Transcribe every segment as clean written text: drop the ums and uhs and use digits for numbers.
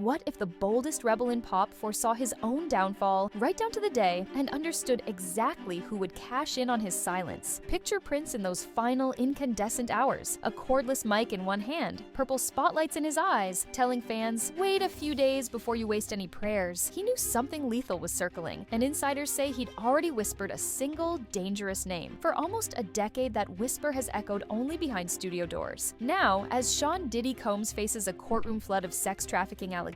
What if the boldest rebel in pop foresaw his own downfall right down to the day and understood exactly who would cash in on his silence? Picture Prince in those final incandescent hours, a cordless mic in one hand, purple spotlights in his eyes, telling fans, "Wait a few days before you waste any prayers." He knew something lethal was circling, and insiders say he'd already whispered a single dangerous name. For almost a decade, that whisper has echoed only behind studio doors. Now, as Sean "Diddy" Combs faces a courtroom flood of sex trafficking allegations,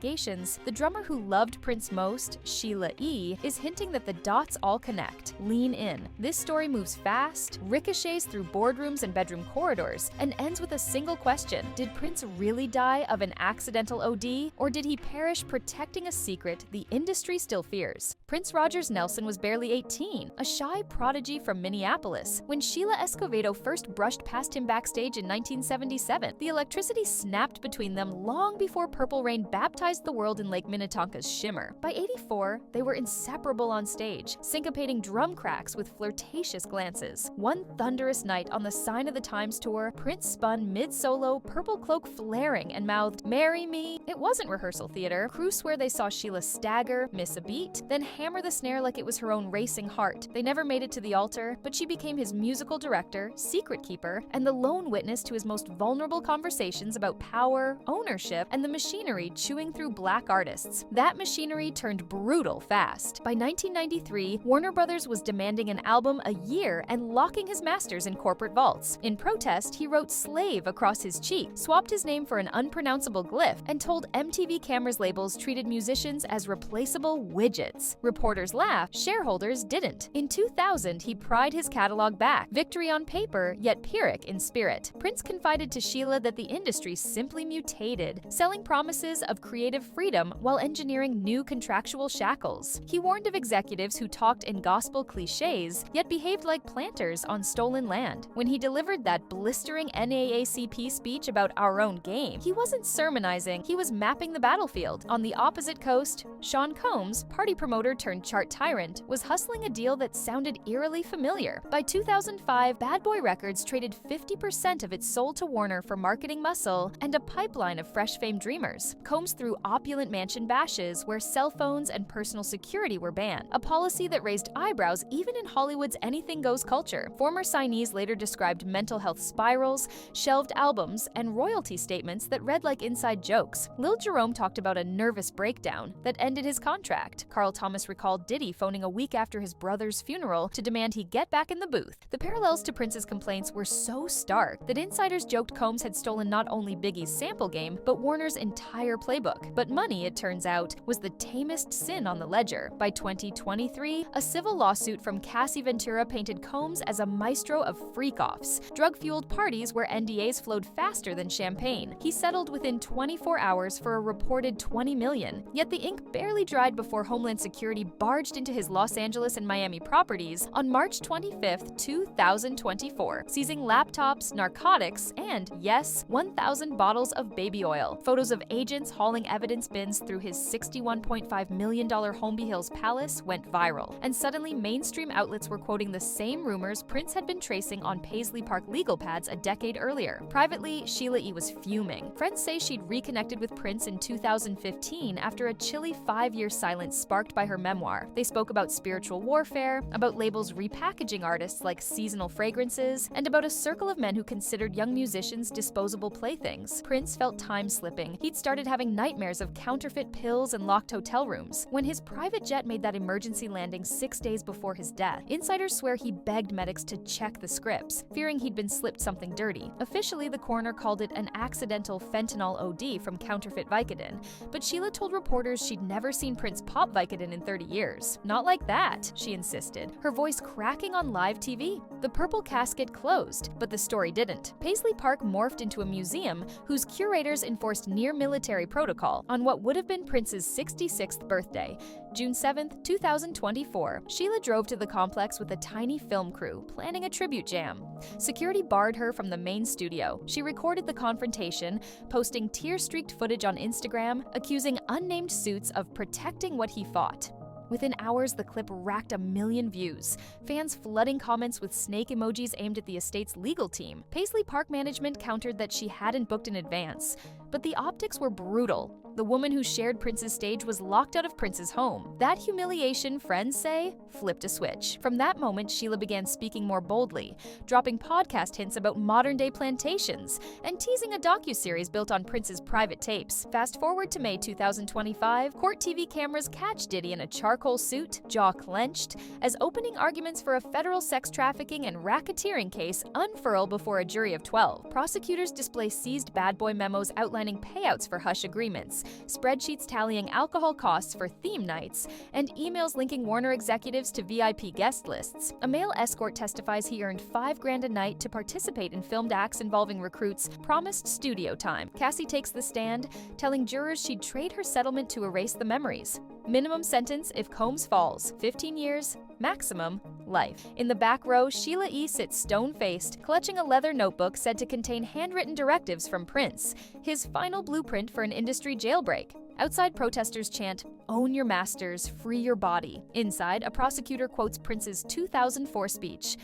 the drummer who loved Prince most, Sheila E, is hinting that the dots all connect. Lean in. This story moves fast, ricochets through boardrooms and bedroom corridors, and ends with a single question: did Prince really die of an accidental OD, or did he perish protecting a secret the industry still fears? Prince Rogers Nelson was barely 18, a shy prodigy from Minneapolis, when Sheila Escovedo first brushed past him backstage in 1977. The electricity snapped between them long before Purple Rain baptized the world in Lake Minnetonka's shimmer. By '84, they were inseparable on stage, syncopating drum cracks with flirtatious glances. One thunderous night on the Sign of the Times tour, Prince spun mid-solo, purple cloak flaring, and mouthed, "Marry me." It wasn't rehearsal theater. Crews swear they saw Sheila stagger, miss a beat, then hammer the snare like it was her own racing heart. They never made it to the altar, but she became his musical director, secret keeper, and the lone witness to his most vulnerable conversations about power, ownership, and the machinery chewing through black artists. That machinery turned brutal fast. By 1993, Warner Brothers was demanding an album a year and locking his masters in corporate vaults. In protest, he wrote "slave" across his cheek, swapped his name for an unpronounceable glyph, and told MTV Cameras labels treated musicians as replaceable widgets. Reporters laughed, shareholders didn't. In 2000, he pried his catalog back, victory on paper, yet Pyrrhic in spirit. Prince confided to Sheila that the industry simply mutated, selling promises of creative freedom while engineering new contractual shackles. He warned of executives who talked in gospel cliches, yet behaved like planters on stolen land. When he delivered that blistering NAACP speech about our own game, he wasn't sermonizing, he was mapping the battlefield. On the opposite coast, Sean Combs, party promoter turned chart tyrant, was hustling a deal that sounded eerily familiar. By 2005, Bad Boy Records traded 50% of its sold to Warner for marketing muscle and a pipeline of fresh fame dreamers. Combs threw opulent mansion bashes where cell phones and personal security were banned, a policy that raised eyebrows even in Hollywood's anything-goes culture. Former signees later described mental health spirals, shelved albums, and royalty statements that read like inside jokes. Lil Jerome talked about a nervous breakdown that ended his contract. Carl Thomas recalled Diddy phoning a week after his brother's funeral to demand he get back in the booth. The parallels to Prince's complaints were so stark that insiders joked Combs had stolen not only Biggie's sample game, but Warner's entire playbook. But money, it turns out, was the tamest sin on the ledger. By 2023, a civil lawsuit from Cassie Ventura painted Combs as a maestro of freak-offs, drug-fueled parties where NDAs flowed faster than champagne. He settled within 24 hours for a reported $20 million. Yet the ink barely dried before Homeland Security barged into his Los Angeles and Miami properties on March 25, 2024, seizing laptops, narcotics, and, yes, 1,000 bottles of baby oil. Photos of agents hauling evidence bins through his $61.5 million Holmby Hills palace went viral, and suddenly mainstream outlets were quoting the same rumors Prince had been tracing on Paisley Park legal pads a decade earlier. Privately, Sheila E was fuming. Friends say she'd reconnected with Prince in 2015 after a chilly 5-year silence sparked by her memoir. They spoke about spiritual warfare, about labels repackaging artists like seasonal fragrances, and about a circle of men who considered young musicians disposable playthings. Prince felt time slipping. He'd started having nightmares of counterfeit pills and locked hotel rooms. When his private jet made that emergency landing 6 days before his death, insiders swear he begged medics to check the scripts, fearing he'd been slipped something dirty. Officially, the coroner called it an accidental fentanyl OD from counterfeit Vicodin, but Sheila told reporters she'd never seen Prince pop Vicodin in 30 years. Not like that, she insisted, her voice cracking on live TV. The purple casket closed, but the story didn't. Paisley Park morphed into a museum whose curators enforced near-military protocol on what would have been Prince's 66th birthday, June 7, 2024. Sheila drove to the complex with a tiny film crew, planning a tribute jam. Security barred her from the main studio. She recorded the confrontation, posting tear-streaked footage on Instagram, accusing unnamed suits of protecting what he fought. Within hours, the clip racked 1 million views, fans flooding comments with snake emojis aimed at the estate's legal team. Paisley Park management countered that she hadn't booked in advance. But the optics were brutal. The woman who shared Prince's stage was locked out of Prince's home. That humiliation, friends say, flipped a switch. From that moment, Sheila began speaking more boldly, dropping podcast hints about modern-day plantations, and teasing a docuseries built on Prince's private tapes. Fast forward to May 2025, court TV cameras catch Diddy in a charcoal suit, jaw clenched, as opening arguments for a federal sex trafficking and racketeering case unfurl before a jury of 12. Prosecutors display seized bad boy memos outlining payouts for hush agreements, spreadsheets tallying alcohol costs for theme nights, and emails linking Warner executives to VIP guest lists. A male escort testifies he earned $5,000 a night to participate in filmed acts involving recruits' promised studio time. Cassie takes the stand, telling jurors she'd trade her settlement to erase the memories. Minimum sentence if Combs falls, 15 years, maximum, life. In the back row, Sheila E sits stone-faced, clutching a leather notebook said to contain handwritten directives from Prince, his final blueprint for an industry jailbreak. Outside, protesters chant, "Own your masters, free your body." Inside, a prosecutor quotes Prince's 2004 speech,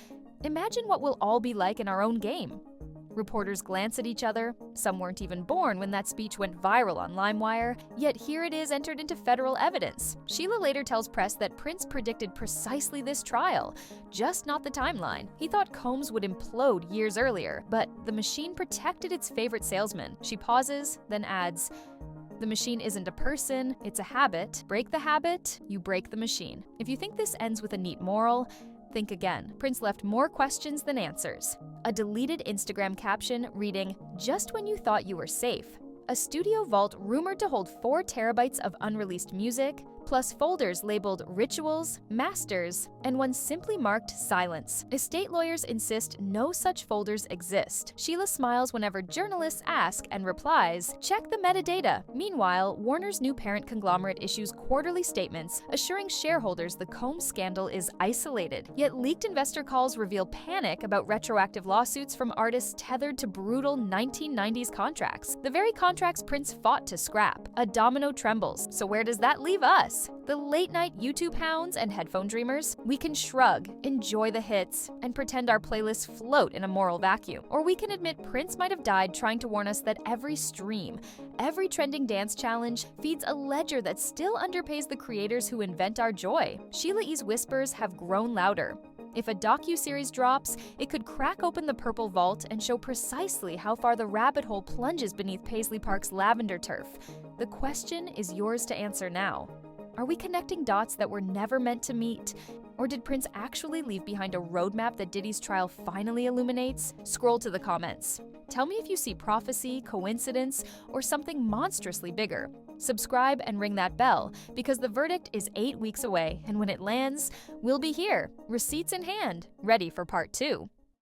"Imagine what we'll all be like in our own game." Reporters glance at each other. Some weren't even born when that speech went viral on LimeWire, yet here it is entered into federal evidence. Sheila later tells press that Prince predicted precisely this trial, just not the timeline. He thought Combs would implode years earlier, but the machine protected its favorite salesman. She pauses, then adds, "The machine isn't a person, it's a habit. Break the habit, you break the machine." If you think this ends with a neat moral, think again. Prince left more questions than answers. A deleted Instagram caption reading, "Just when you thought you were safe." A studio vault rumored to hold 4 terabytes of unreleased music, plus folders labeled Rituals, Masters, and one simply marked Silence. Estate lawyers insist no such folders exist. Sheila smiles whenever journalists ask and replies, "Check the metadata." Meanwhile, Warner's new parent conglomerate issues quarterly statements assuring shareholders the Combs scandal is isolated. Yet leaked investor calls reveal panic about retroactive lawsuits from artists tethered to brutal 1990s contracts, the very contracts Prince fought to scrap. A domino trembles. So where does that leave us? The late-night YouTube hounds and headphone dreamers? We can shrug, enjoy the hits, and pretend our playlists float in a moral vacuum. Or we can admit Prince might have died trying to warn us that every stream, every trending dance challenge feeds a ledger that still underpays the creators who invent our joy. Sheila E's whispers have grown louder. If a docuseries drops, it could crack open the purple vault and show precisely how far the rabbit hole plunges beneath Paisley Park's lavender turf. The question is yours to answer now. Are we connecting dots that were never meant to meet? Or did Prince actually leave behind a roadmap that Diddy's trial finally illuminates? Scroll to the comments. Tell me if you see prophecy, coincidence, or something monstrously bigger. Subscribe and ring that bell, because the verdict is 8 weeks away, and when it lands, we'll be here, receipts in hand, ready for part 2.